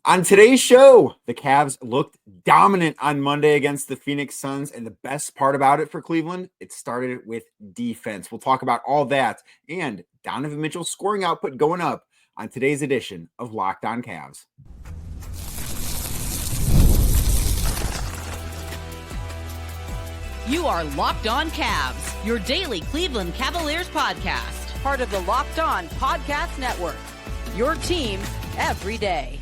On today's show, the Cavs looked dominant on Monday against the Phoenix Suns, and the best part about it for Cleveland, it started with defense. We'll talk about all that and Donovan Mitchell's scoring output going up on today's edition of Locked On Cavs. You are Locked On Cavs, your daily Cleveland Cavaliers podcast. Part of the Locked On Podcast Network, your team every day.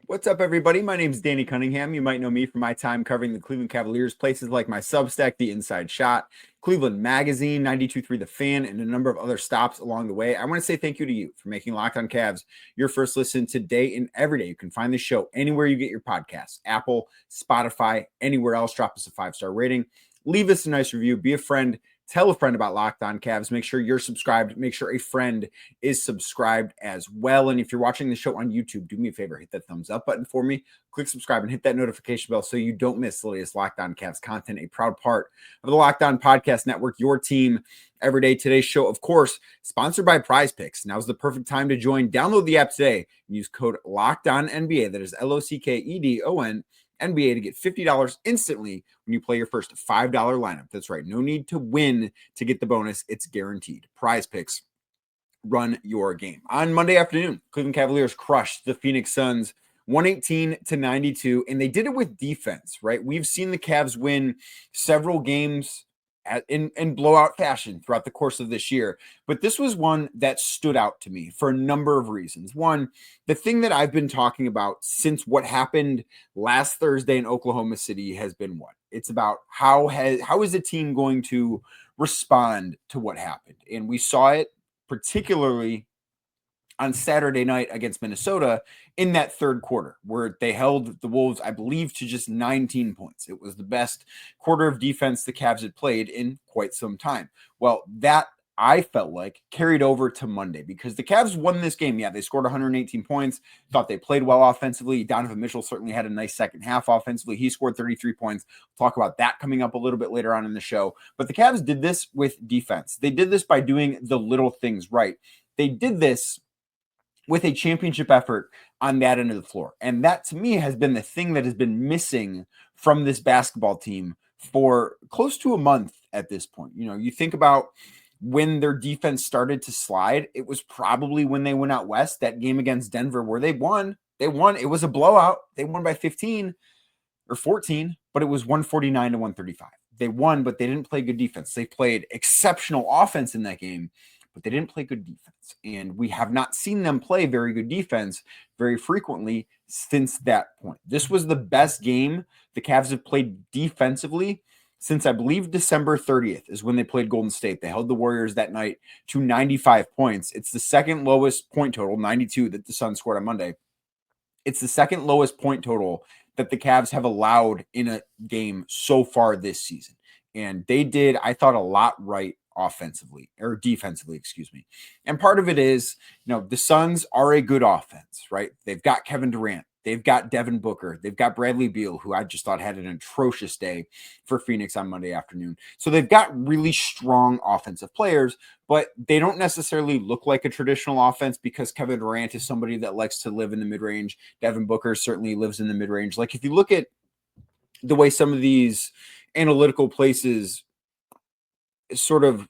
What's up, everybody? My name is Danny Cunningham. You might know me from my time covering the Cleveland Cavaliers, places like my Substack, The Inside Shot, Cleveland Magazine, 92.3 The Fan, and a number of other stops along the way. I want to say thank you to you for making Locked On Cavs your first listen today and every day. You can find the show anywhere you get your podcasts, Apple, Spotify, anywhere else. Drop us a 5-star rating. Leave us a nice review. Be a friend. Tell a friend about Locked On Cavs. Make sure you're subscribed. Make sure a friend is subscribed as well. And if you're watching the show on YouTube, do me a favor. Hit that thumbs up button for me. Click subscribe and hit that notification bell so you don't miss the latest Locked On Cavs content. A proud part of the Locked On Podcast Network, your team every day. Today's show, of course, sponsored by Prize Picks. Now's the perfect time to join. Download the app today and use code LOCKEDONNBA. That is LOCKEDON. NBA to get $50 instantly when you play your first $5 lineup. That's right. No need to win to get the bonus. It's guaranteed. Prize Picks, run your game. On Monday afternoon, Cleveland Cavaliers crushed the Phoenix Suns 118-92, and they did it with defense, right? We've seen the Cavs win several games in blowout fashion throughout the course of this year. But this was one that stood out to me for a number of reasons. One, the thing that I've been talking about since what happened last Thursday in Oklahoma City has been what? It's about how is the team going to respond to what happened? And we saw it particularly on Saturday night against Minnesota in that third quarter, where they held the Wolves, I believe, to just 19 points. It was the best quarter of defense the Cavs had played in quite some time. Well, that I felt like carried over to Monday because the Cavs won this game. Yeah, they scored 118 points. Thought they played well offensively. Donovan Mitchell certainly had a nice second half offensively. He scored 33 points. We'll talk about that coming up a little bit later on in the show. But the Cavs did this with defense. They did this by doing the little things right. They did this with a championship effort on that end of the floor. And that, to me, has been the thing that has been missing from this basketball team for close to a month at this point. You know, you think about when their defense started to slide, it was probably when they went out west, that game against Denver where they won. They won. It was a blowout. They won by 15 or 14, but it was 149-135. They won, but they didn't play good defense. They played exceptional offense in that game, but they didn't play good defense. And we have not seen them play very good defense very frequently since that point. This was the best game the Cavs have played defensively since, I believe, December 30th is when they played Golden State. They held the Warriors that night to 95 points. It's the second lowest point total, 92, that the Suns scored on Monday. It's the second lowest point total that the Cavs have allowed in a game so far this season. And they did, I thought, a lot right offensively or defensively, excuse me. And part of it is, you know, the Suns are a good offense, right? They've got Kevin Durant. They've got Devin Booker. They've got Bradley Beal, who I just thought had an atrocious day for Phoenix on Monday afternoon. So they've got really strong offensive players, but they don't necessarily look like a traditional offense because Kevin Durant is somebody that likes to live in the mid-range. Devin Booker certainly lives in the mid-range. Like, if you look at the way some of these analytical places sort of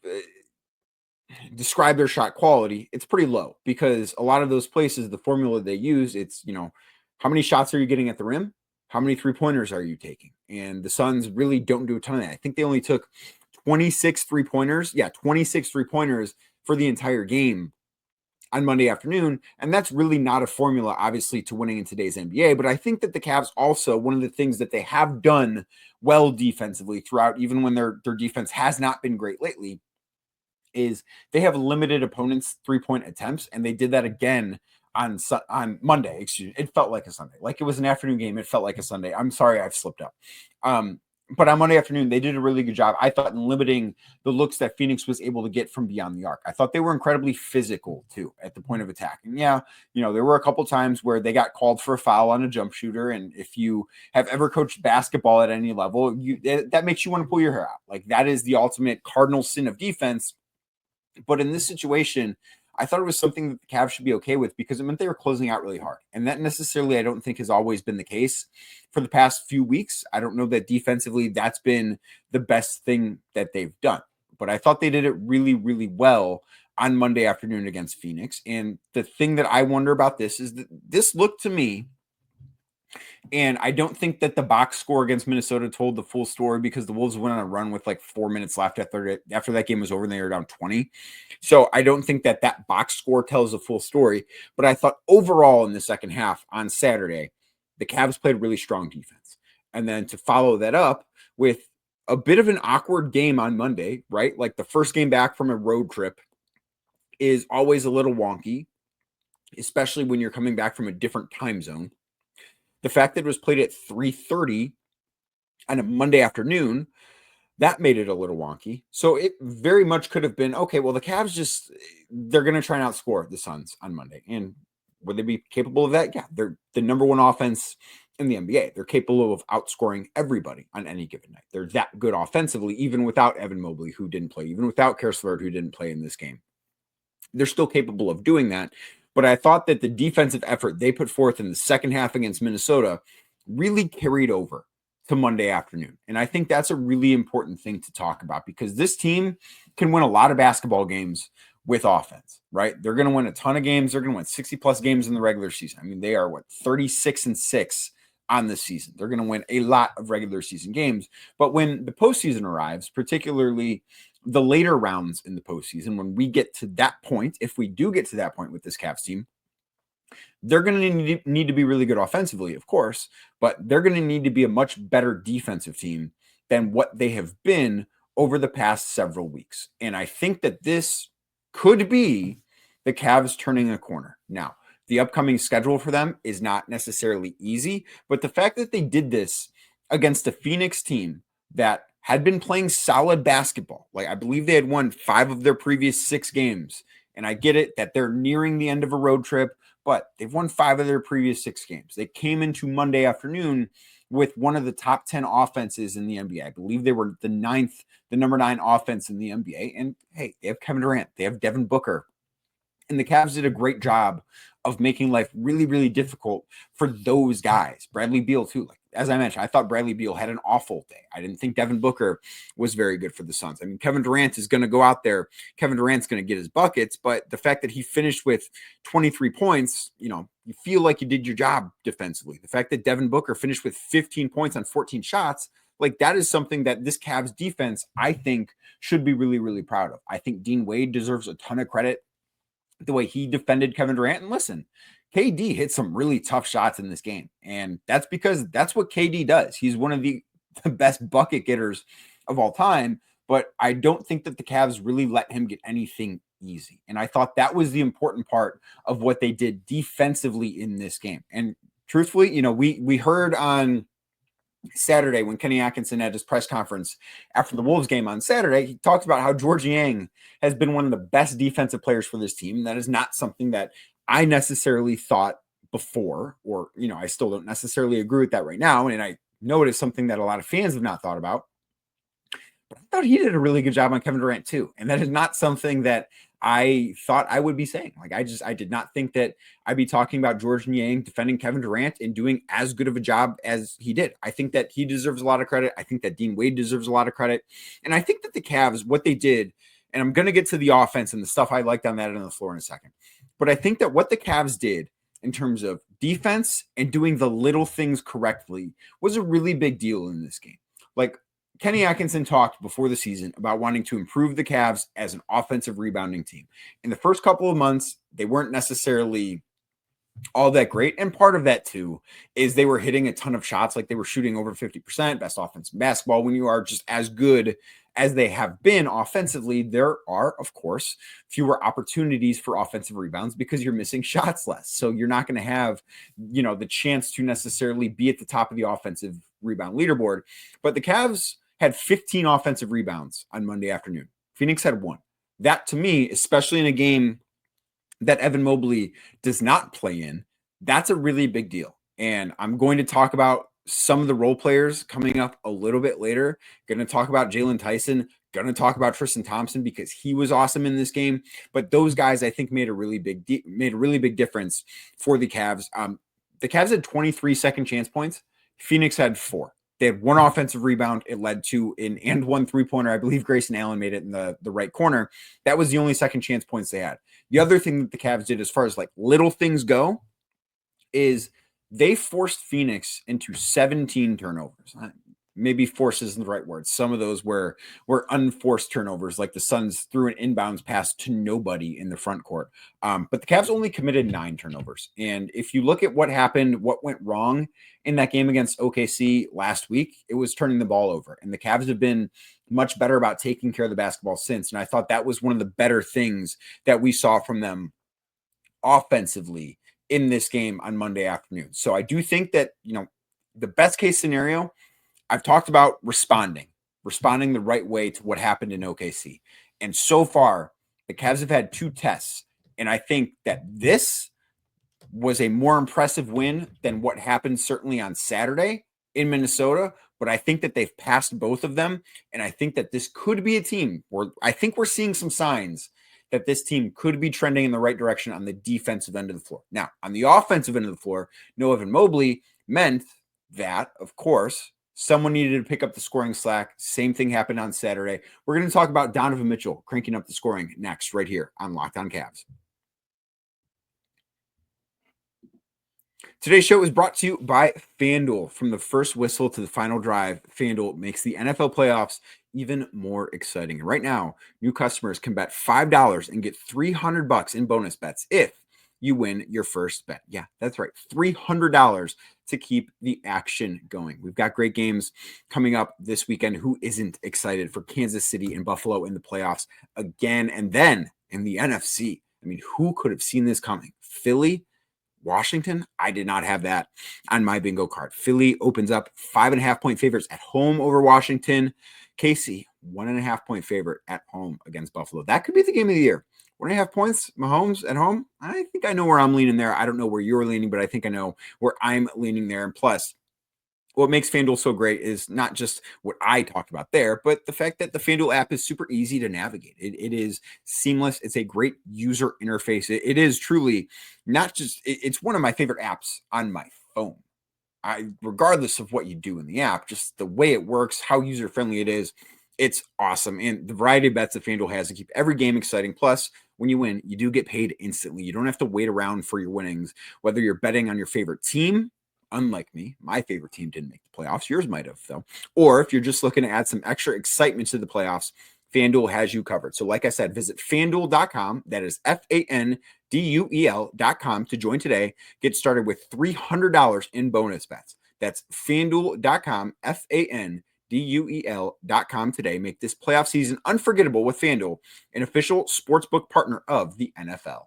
describe their shot quality, it's pretty low because a lot of those places, the formula they use, it's, you know, how many shots are you getting at the rim? How many three-pointers are you taking? And the Suns really don't do a ton of that. I think they only took 26 three-pointers. Yeah, 26 three-pointers for the entire game on Monday afternoon. And that's really not a formula, obviously, to winning in today's NBA. But I think that the Cavs also, one of the things that they have done well defensively throughout, even when their defense has not been great lately, is they have limited opponents' three-point attempts. And they did that again on Monday. Excuse me. It felt like a Sunday. Like it was an afternoon game. It felt like a Sunday. I'm sorry, I've slipped up. But on Monday afternoon, they did a really good job, I thought, in limiting the looks that Phoenix was able to get from beyond the arc. I thought they were incredibly physical, too, at the point of attack. And yeah, you know, there were a couple times where they got called for a foul on a jump shooter. And if you have ever coached basketball at any level, that makes you want to pull your hair out. Like, that is the ultimate cardinal sin of defense. But in this situation, I thought it was something that the Cavs should be okay with because it meant they were closing out really hard. And that necessarily, I don't think, has always been the case for the past few weeks. I don't know that defensively that's been the best thing that they've done. But I thought they did it really, really well on Monday afternoon against Phoenix. And the thing that I wonder about this is that this looked to me, and I don't think that the box score against Minnesota told the full story because the Wolves went on a run with like 4 minutes left after that game was over and they were down 20. So I don't think that that box score tells the full story. But I thought overall in the second half on Saturday, the Cavs played really strong defense. And then to follow that up with a bit of an awkward game on Monday, right? Like the first game back from a road trip is always a little wonky, especially when you're coming back from a different time zone. The fact that it was played at 3:30 on a Monday afternoon, that made it a little wonky. So it very much could have been, okay, well, the Cavs they're going to try and outscore the Suns on Monday. And would they be capable of that? Yeah, they're the number one offense in the NBA. They're capable of outscoring everybody on any given night. They're that good offensively, even without Evan Mobley, who didn't play, even without Karis LeVert, who didn't play in this game. They're still capable of doing that. But I thought that the defensive effort they put forth in the second half against Minnesota really carried over to Monday afternoon. And I think that's a really important thing to talk about because this team can win a lot of basketball games with offense, right? They're going to win a ton of games. They're going to win 60 plus games in the regular season. I mean, they are 36-6 on the season. They're going to win a lot of regular season games. But when the postseason arrives, particularly the later rounds in the postseason, when we get to that point, if we do get to that point with this Cavs team, they're going to need to be really good offensively, of course, but they're going to need to be a much better defensive team than what they have been over the past several weeks. And I think that this could be the Cavs turning a corner. Now, the upcoming schedule for them is not necessarily easy, but the fact that they did this against a Phoenix team that had been playing solid basketball, like I believe they had won 5 of their previous 6 games. And I get it that they're nearing the end of a road trip, but they've won 5 of their previous 6 games. They came into Monday afternoon with one of the top 10 offenses in the NBA. I believe they were the number 9 offense in the NBA. And hey, they have Kevin Durant, they have Devin Booker. And the Cavs did a great job of making life really, really difficult for those guys. Bradley Beal too. Like, as I mentioned, I thought Bradley Beal had an awful day. I didn't think Devin Booker was very good for the Suns. I mean, Kevin Durant is going to go out there. Kevin Durant's going to get his buckets, but the fact that he finished with 23 points, you feel like you did your job defensively. The fact that Devin Booker finished with 15 points on 14 shots, like that is something that this Cavs defense, I think, should be really, really proud of. I think Dean Wade deserves a ton of credit the way he defended Kevin Durant. And listen, KD hit some really tough shots in this game. And that's because that's what KD does. He's one of the best bucket getters of all time. But I don't think that the Cavs really let him get anything easy. And I thought that was the important part of what they did defensively in this game. And truthfully, we heard on Saturday when Kenny Atkinson had his press conference after the Wolves game on Saturday, he talked about how George Niang has been one of the best defensive players for this team. That is not something that I necessarily thought before, or, I still don't necessarily agree with that right now. And I know it is something that a lot of fans have not thought about, but I thought he did a really good job on Kevin Durant too. And that is not something that I thought I would be saying. Like, I did not think that I'd be talking about George Niang defending Kevin Durant and doing as good of a job as he did. I think that he deserves a lot of credit. I think that Dean Wade deserves a lot of credit. And I think that the Cavs, what they did, and I'm going to get to the offense and the stuff I liked on that end of the floor in a second, but I think that what the Cavs did in terms of defense and doing the little things correctly was a really big deal in this game. Like, Kenny Atkinson talked before the season about wanting to improve the Cavs as an offensive rebounding team. In the first couple of months, they weren't necessarily all that great. And part of that too is they were hitting a ton of shots. Like, they were shooting over 50%, best offense in basketball. When you are just as good as they have been offensively, there are, of course, fewer opportunities for offensive rebounds because you're missing shots less. So you're not going to have, the chance to necessarily be at the top of the offensive rebound leaderboard. But the Cavs had 15 offensive rebounds on Monday afternoon. Phoenix had 1. That, to me, especially in a game that Evan Mobley does not play in, that's a really big deal. And I'm going to talk about some of the role players coming up a little bit later. Going to talk about Jaylon Tyson going to talk about Tristan Thompson because he was awesome in this game. But those guys, I think, made a really big difference for the Cavs. The Cavs had 23 second chance points. Phoenix had 4. They had 1 offensive rebound. It led to and 1 3-pointer. I believe Grayson Allen made it in the right corner. That was the only second chance points they had. The other thing that the Cavs did as far as like little things go is they forced Phoenix into 17 turnovers. Maybe force isn't the right word. Some of those were unforced turnovers, like the Suns threw an inbounds pass to nobody in the front court. But the Cavs only committed 9 turnovers. And if you look at what happened, what went wrong in that game against OKC last week, it was turning the ball over. And the Cavs have been much better about taking care of the basketball since. And I thought that was one of the better things that we saw from them offensively in this game on Monday afternoon. So I do think that, the best case scenario, I've talked about responding the right way to what happened in OKC. And so far, the Cavs have had 2 tests. And I think that this was a more impressive win than what happened certainly on Saturday in Minnesota. But I think that they've passed both of them. And I think that this could be a team where I think we're seeing some signs that this team could be trending in the right direction on the defensive end of the floor. Now, on the offensive end of the floor, no Evan Mobley meant that, of course, someone needed to pick up the scoring slack. Same thing happened on Saturday. We're going to talk about Donovan Mitchell cranking up the scoring next, right here on Locked On Cavs. Today's show is brought to you by FanDuel. From the first whistle to the final drive, FanDuel makes the NFL playoffs even more exciting. And right now, new customers can bet $5 and get $300 in bonus bets if you win your first bet. Yeah, that's right. $300 to keep the action going. We've got great games coming up this weekend. Who isn't excited for Kansas City and Buffalo in the playoffs again? And then in the NFC, I mean, who could have seen this coming? Philly, Washington? I did not have that on my bingo card. Philly opens up 5.5-point favorites at home over Washington. KC, 1.5-point favorite at home against Buffalo. That could be the game of the year. 1.5 points, Mahomes at home. I think I know where I'm leaning there. I don't know where you're leaning, but I think I know where I'm leaning there. And plus, what makes FanDuel so great is not just what I talked about there, but the fact that the FanDuel app is super easy to navigate. It is seamless. It's a great user interface. It is truly not just, it's one of my favorite apps on my phone. Regardless of what you do in the app, just the way it works, how user-friendly it is, it's awesome. And the variety of bets that FanDuel has to keep every game exciting. Plus, when you win, you do get paid instantly. You don't have to wait around for your winnings, whether you're betting on your favorite team. Unlike me, my favorite team didn't make the playoffs. Yours might have, though. Or if you're just looking to add some extra excitement to the playoffs, FanDuel has you covered. So like I said, visit FanDuel.com. That is FanDuel.com to join today. Get started with $300 in bonus bets. That's FanDuel.com, FanDuel.com today. Make this playoff season unforgettable with FanDuel, an official sportsbook partner of the NFL.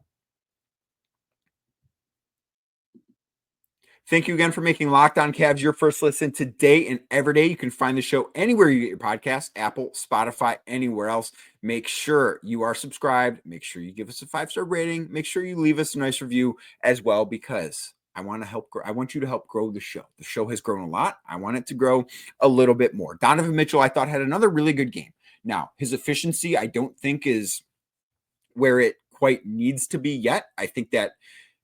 Thank you again for making Locked On Cavs your first listen today and every day. You can find the show anywhere you get your podcasts, Apple, Spotify, anywhere else. Make sure you are subscribed. Make sure you give us a 5-star rating. Make sure you leave us a nice review as well, because I want you to help grow the show. The show has grown a lot. I want it to grow a little bit more. Donovan Mitchell, I thought, had another really good game. Now, his efficiency, I don't think is where it quite needs to be yet. I think that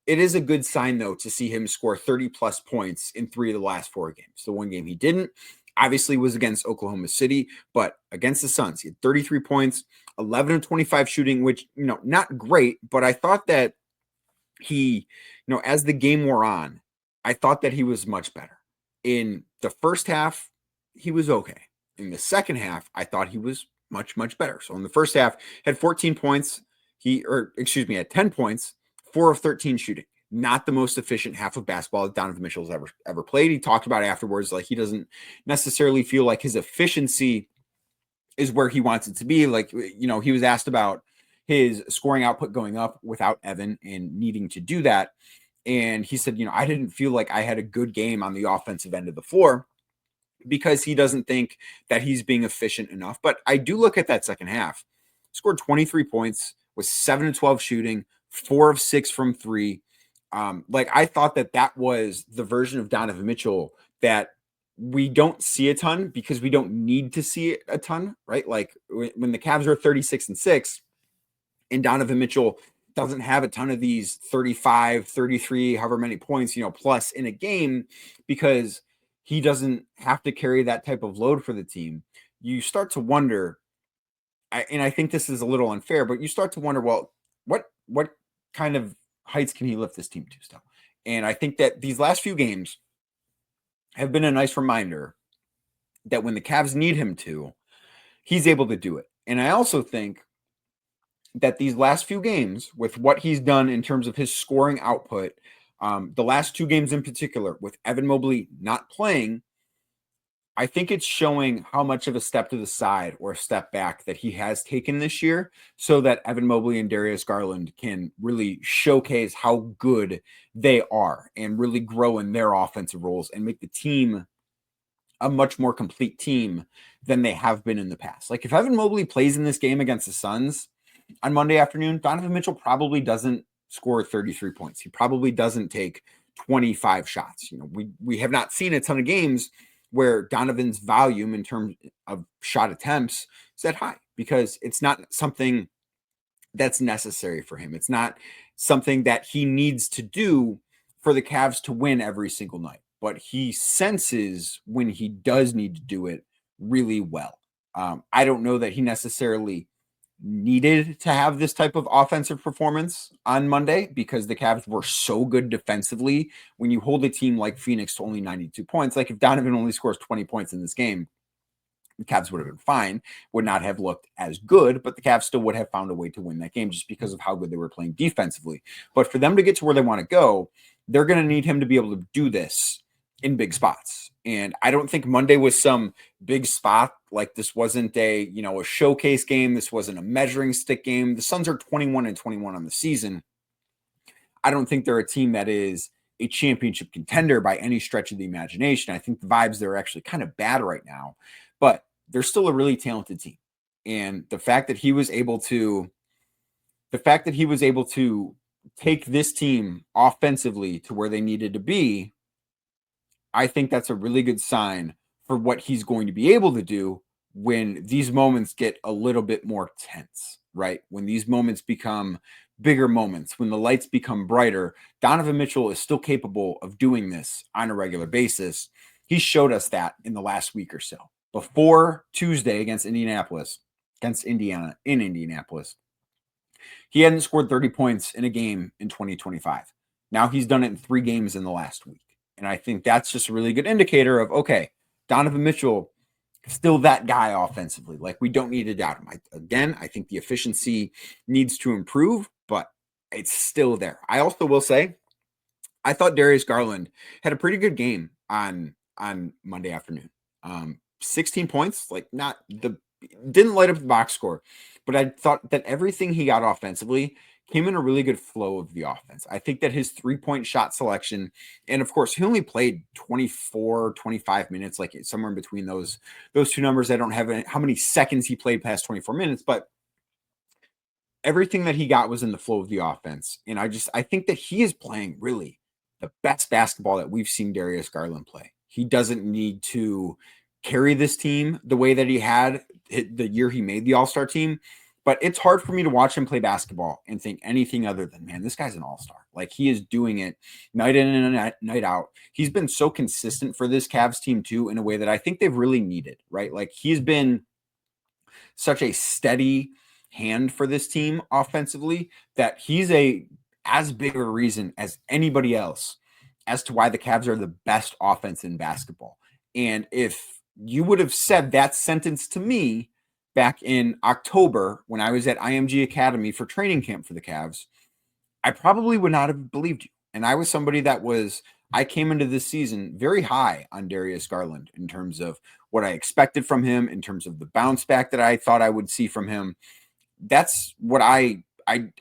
it is a good sign, though, to see him score 30-plus points in 3 of the last 4 games. The one game he didn't, obviously, was against Oklahoma City, but against the Suns, he had 33 points, 11 of 25 shooting, which, not great, but I thought that he, as the game wore on, I thought that he was much better. In the first half, he was okay. In the second half, I thought he was much, much better. So in the first half, had 14 points, had 10 points, 4 of 13 shooting. Not the most efficient half of basketball that Donovan Mitchell has ever played. He talked about afterwards, like he doesn't necessarily feel like his efficiency is where he wants it to be. Like, he was asked about his scoring output going up without Evan and needing to do that. And he said, I didn't feel like I had a good game on the offensive end of the floor because he doesn't think that he's being efficient enough. But I do look at that second half. Scored 23 points, was 7 of 12 shooting, 4 of 6 from 3. I thought that was the version of Donovan Mitchell that we don't see a ton because we don't need to see it a ton, right? Like when the Cavs are 36-6 and Donovan Mitchell doesn't have a ton of these 35, 33, however many points, plus in a game, because he doesn't have to carry that type of load for the team. You start to wonder, and I think this is a little unfair, but you start to wonder, well, what kind of heights can he lift this team to still? And I think that these last few games have been a nice reminder that when the Cavs need him to, he's able to do it. And I also think that these last few games, with what he's done in terms of his scoring output, the last 2 games in particular, with Evan Mobley not playing, I think it's showing how much of a step to the side or a step back that he has taken this year, so that Evan Mobley and Darius Garland can really showcase how good they are and really grow in their offensive roles and make the team a much more complete team than they have been in the past. Like if Evan Mobley plays in this game against the Suns on Monday afternoon, Donovan Mitchell probably doesn't score 33 points. He probably doesn't take 25 shots. We have not seen a ton of games where Donovan's volume in terms of shot attempts is that high, because it's not something that's necessary for him. It's not something that he needs to do for the Cavs to win every single night, but he senses when he does need to do it really well. I don't know that he necessarily needed to have this type of offensive performance on Monday, because the Cavs were so good defensively. When you hold a team like Phoenix to only 92 points, like if Donovan only scores 20 points in this game, the Cavs would have been fine, would not have looked as good, but the Cavs still would have found a way to win that game just because of how good they were playing defensively. But for them to get to where they want to go, they're going to need him to be able to do this in big spots. And I don't think Monday was some big spot. Like this wasn't a showcase game. This wasn't a measuring stick game. The Suns are 21-21 on the season. I don't think they're a team that is a championship contender by any stretch of the imagination. I think the vibes there are actually kind of bad right now, but they're still a really talented team. And the fact that he was able to take this team offensively to where they needed to be, I think that's a really good sign for what he's going to be able to do when these moments get a little bit more tense, right? When these moments become bigger moments, when the lights become brighter, Donovan Mitchell is still capable of doing this on a regular basis. He showed us that in the last week or so. Before Tuesday against Indiana in Indianapolis, he hadn't scored 30 points in a game in 2025. Now he's done it in 3 games in the last week. And I think that's just a really good indicator of, okay, Donovan Mitchell is still that guy offensively. Like we don't need to doubt him. I think the efficiency needs to improve, but it's still there. I also will say, I thought Darius Garland had a pretty good game on Monday afternoon. 16 points, didn't light up the box score, but I thought that everything he got offensively came in a really good flow of the offense. I think that his 3-point shot selection, and of course, he only played 24, 25 minutes, like somewhere in between those 2 numbers. I don't have how many seconds he played past 24 minutes, but everything that he got was in the flow of the offense. And I think that he is playing really the best basketball that we've seen Darius Garland play. He doesn't need to carry this team the way that he had the year he made the All-Star team. But it's hard for me to watch him play basketball and think anything other than, man, this guy's an all-star. Like he is doing it night in and night out. He's been so consistent for this Cavs team too, in a way that I think they've really needed, right? Like he's been such a steady hand for this team offensively that he's as big of a reason as anybody else as to why the Cavs are the best offense in basketball. And if you would have said that sentence to me back in October when I was at IMG Academy for training camp for the Cavs, I probably would not have believed you. And I was somebody I came into this season very high on Darius Garland in terms of what I expected from him, in terms of the bounce back that I thought I would see from him. That's what I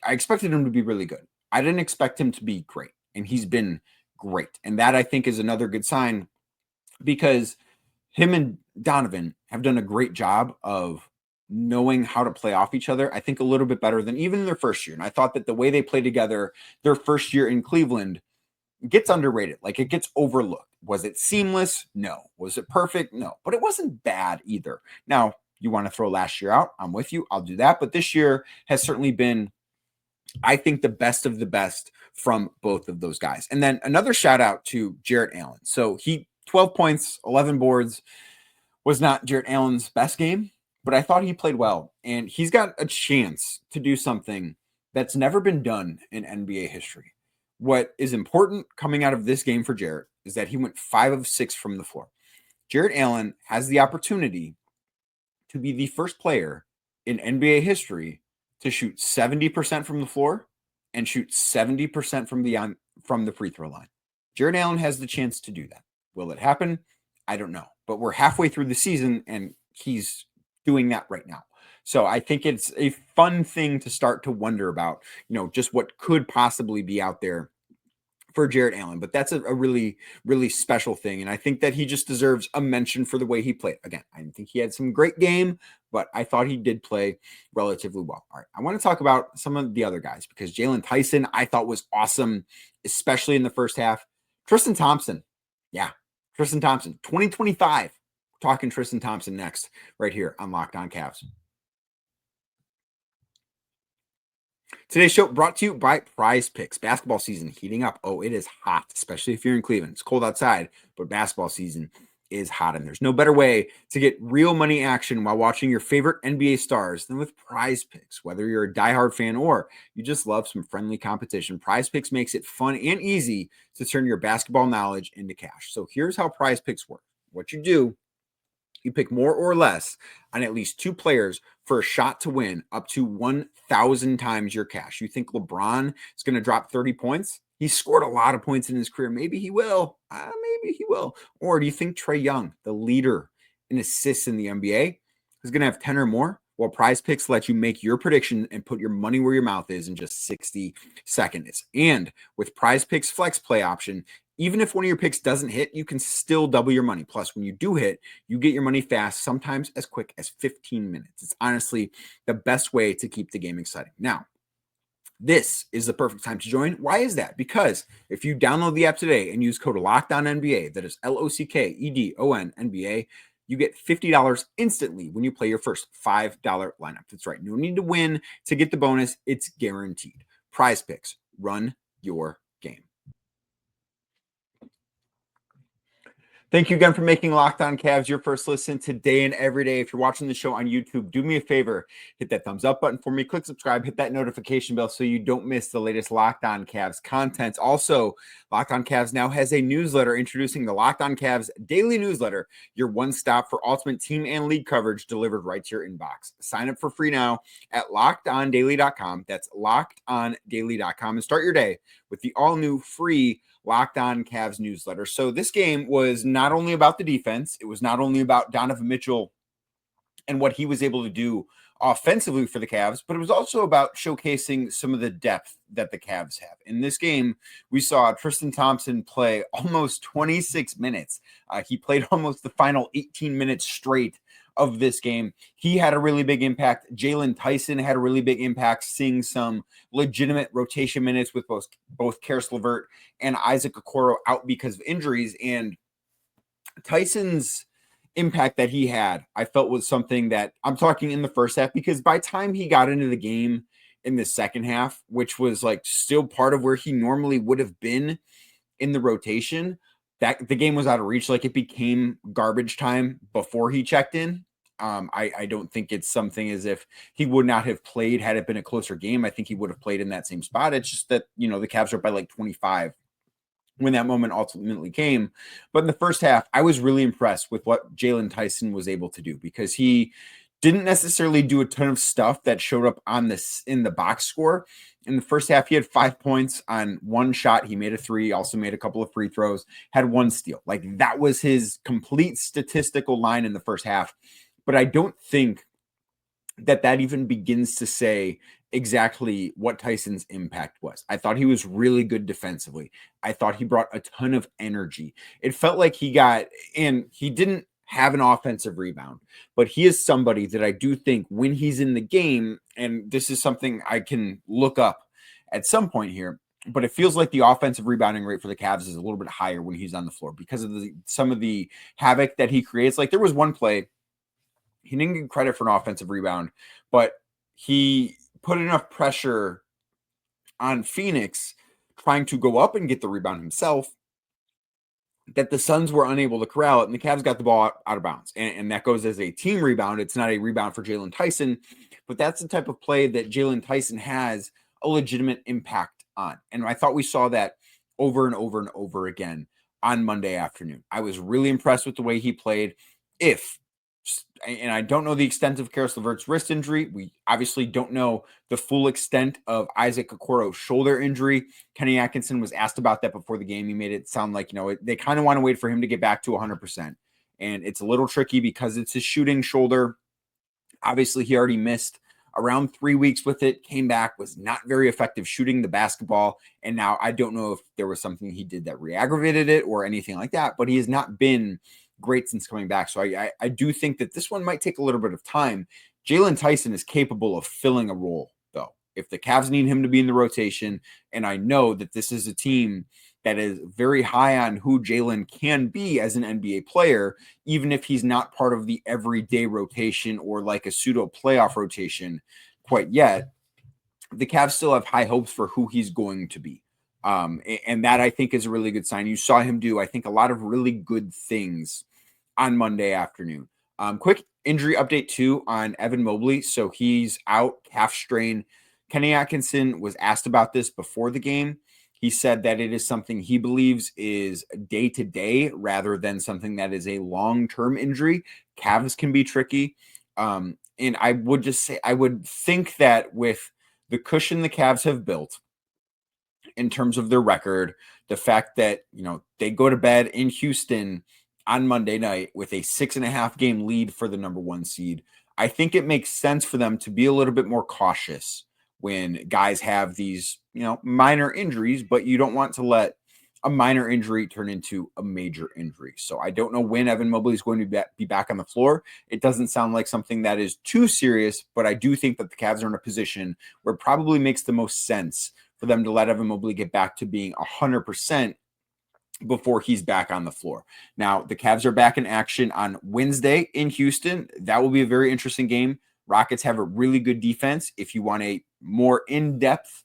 expected him to be really good. I didn't expect him to be great, and he's been great. And that I think is another good sign, because him and Donovan have done a great job of knowing how to play off each other, I think a little bit better than even in their first year. And I thought that the way they played together their first year in Cleveland gets underrated. Like, it gets overlooked. Was it seamless? No. Was it perfect? No. But it wasn't bad either. Now, you want to throw last year out? I'm with you. I'll do that. But this year has certainly been, I think, the best of the best from both of those guys. And then another shout out to Jarrett Allen. So he 12 points, 11 boards, was not Jarrett Allen's best game, but I thought he played well. And he's got a chance to do something that's never been done in NBA history. What is important coming out of this game for Jarrett is that he went 5 of 6 from the floor. Jarrett Allen has the opportunity to be the first player in NBA history to shoot 70% from the floor and shoot 70% from the free throw line. Jarrett Allen has the chance to do that. Will it happen? I don't know. But we're halfway through the season and he's doing that right now. So I think it's a fun thing to start to wonder about, just what could possibly be out there for Jarrett Allen. But that's a really, really special thing. And I think that he just deserves a mention for the way he played. Again, I didn't think he had some great game, but I thought he did play relatively well. All right, I want to talk about some of the other guys because Jaylon Tyson, I thought, was awesome, especially in the first half. Tristan Thompson. Yeah, Tristan Thompson, 2025. We're talking Tristan Thompson next, right here on Locked On Cavs. Today's show brought to you by Prize Picks. Basketball season heating up. Oh, it is hot, especially if you're in Cleveland. It's cold outside, but basketball season is hot, and there's no better way to get real money action while watching your favorite NBA stars than with Prize Picks. Whether you're a diehard fan or you just love some friendly competition, Prize Picks makes it fun and easy to turn your basketball knowledge into cash. So here's how Prize Picks work. What you do, you pick more or less on at least 2 players for a shot to win up to 1,000 times your cash. You think LeBron is going to drop 30 points? He scored a lot of points in his career. Maybe he will. Maybe he will. Or do you think Trae Young, the leader in assists in the NBA, is going to have 10 or more? Well, Prize Picks let you make your prediction and put your money where your mouth is in just 60 seconds. And with Prize Picks Flex Play option, even if one of your picks doesn't hit, you can still double your money. Plus, when you do hit, you get your money fast, sometimes as quick as 15 minutes. It's honestly the best way to keep the game exciting. Now, this is the perfect time to join. Why is that? Because if you download the app today and use code LOCKEDONNBA, that is LOCKEDON NBA, you get $50 instantly when you play your first $5 lineup. That's right. No need to win to get the bonus. It's guaranteed. Prize Picks. Run your game. Thank you again for making Locked On Cavs your first listen today and every day. If you're watching the show on YouTube, do me a favor, hit that thumbs up button for me, click subscribe, hit that notification bell so you don't miss the latest Locked On Cavs content. Also, Locked On Cavs now has a newsletter introducing the Locked On Cavs daily newsletter, your one stop for ultimate team and league coverage delivered right to your inbox. Sign up for free now at lockedondaily.com. That's lockedondaily.com and start your day with the all new free Locked On Cavs newsletter. So this game was not only about the defense, it was not only about Donovan Mitchell and what he was able to do offensively for the Cavs, but it was also about showcasing some of the depth that the Cavs have. In this game, we saw Tristan Thompson play almost 26 minutes. He played almost the final 18 minutes straight of this game. He had a really big impact. Jaylon Tyson had a really big impact, seeing some legitimate rotation minutes with both Karis LeVert and Isaac Okoro out because of injuries. And Tyson's impact that he had, I felt, was something that I'm talking in the first half, because by the time he got into the game in the second half, which was like still part of where he normally would have been in the rotation, that the game was out of reach. Like, it became garbage time before he checked in. I don't think it's something as if he would not have played had it been a closer game. I think he would have played in that same spot. It's just that, the Cavs are by like 25 when that moment ultimately came. But in the first half, I was really impressed with what Jaylon Tyson was able to do, because he didn't necessarily do a ton of stuff that showed up on this in the box score. In the first half, he had 5 points on 1 shot. He made a 3, also made a couple of free throws, had 1 steal. Like, that was his complete statistical line in the first half. But I don't think that even begins to say exactly what Tyson's impact was. I thought he was really good defensively. I thought he brought a ton of energy. It felt like he didn't have an offensive rebound, but he is somebody that I do think when he's in the game, and this is something I can look up at some point here, but it feels like the offensive rebounding rate for the Cavs is a little bit higher when he's on the floor because of some of the havoc that he creates. Like there was one play, he didn't get credit for an offensive rebound, but he put enough pressure on Phoenix trying to go up and get the rebound himself that the Suns were unable to corral it, and the Cavs got the ball out of bounds. And that goes as a team rebound. It's not a rebound for Jaylon Tyson, but that's the type of play that Jaylon Tyson has a legitimate impact on. And I thought we saw that over and over and over again on Monday afternoon. I was really impressed with the way he played. And I don't know the extent of Karis LeVert's wrist injury. We obviously don't know the full extent of Isaac Okoro's shoulder injury. Kenny Atkinson was asked about that before the game. He made it sound like, they kind of want to wait for him to get back to 100%. And it's a little tricky because it's his shooting shoulder. Obviously, he already missed around 3 weeks with it, came back, was not very effective shooting the basketball. And now I don't know if there was something he did that re-aggravated it or anything like that, but he has not been great since coming back. So I do think that this one might take a little bit of time. Jaylon Tyson is capable of filling a role, though. If the Cavs need him to be in the rotation, and I know that this is a team that is very high on who Jaylon can be as an NBA player, even if he's not part of the everyday rotation or like a pseudo playoff rotation quite yet, the Cavs still have high hopes for who he's going to be. And that I think is a really good sign. You saw him do, I think, a lot of really good things on Monday afternoon. Quick injury update too on Evan Mobley. So he's out, calf strain. Kenny Atkinson was asked about this before the game. He said that it is something he believes is day to day rather than something that is a long-term injury. Calves can be tricky. And I would just say, I would think that with the cushion the Cavs have built in terms of their record, the fact that, they go to bed in Houston on Monday night with a 6.5 game lead for the number 1 seed, I think it makes sense for them to be a little bit more cautious when guys have these, minor injuries, but you don't want to let a minor injury turn into a major injury. So I don't know when Evan Mobley is going to be back on the floor. It doesn't sound like something that is too serious, but I do think that the Cavs are in a position where it probably makes the most sense for them to let Evan Mobley get back to being 100% before he's back on the floor. Now, the Cavs are back in action on Wednesday in Houston. That will be a very interesting game. Rockets have a really good defense. If you want a more in-depth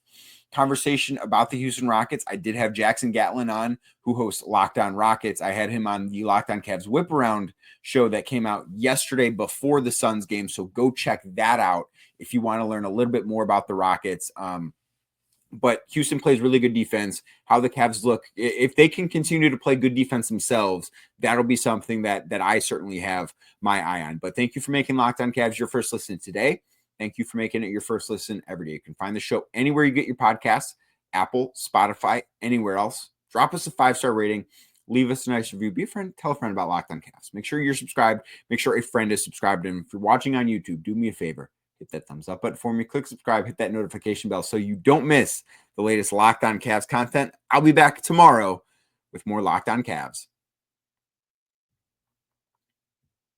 conversation about the Houston Rockets, I did have Jackson Gatlin on, who hosts Locked On Rockets. I had him on the Locked On Cavs Whip Around show that came out yesterday before the Suns game. So go check that out if you want to learn a little bit more about the Rockets. But Houston plays really good defense. How the Cavs look, if they can continue to play good defense themselves, that'll be something that I certainly have my eye on. But thank you for making Locked On Cavs your first listen today. Thank you for making it your first listen every day. You can find the show anywhere you get your podcasts, Apple, Spotify, anywhere else. Drop us a 5-star rating. Leave us a nice review. Be a friend. Tell a friend about Locked On Cavs. Make sure you're subscribed. Make sure a friend is subscribed. And if you're watching on YouTube, do me a favor. Hit that thumbs up button for me. Click subscribe. Hit that notification bell so you don't miss the latest Locked On Cavs content. I'll be back tomorrow with more Locked On Cavs.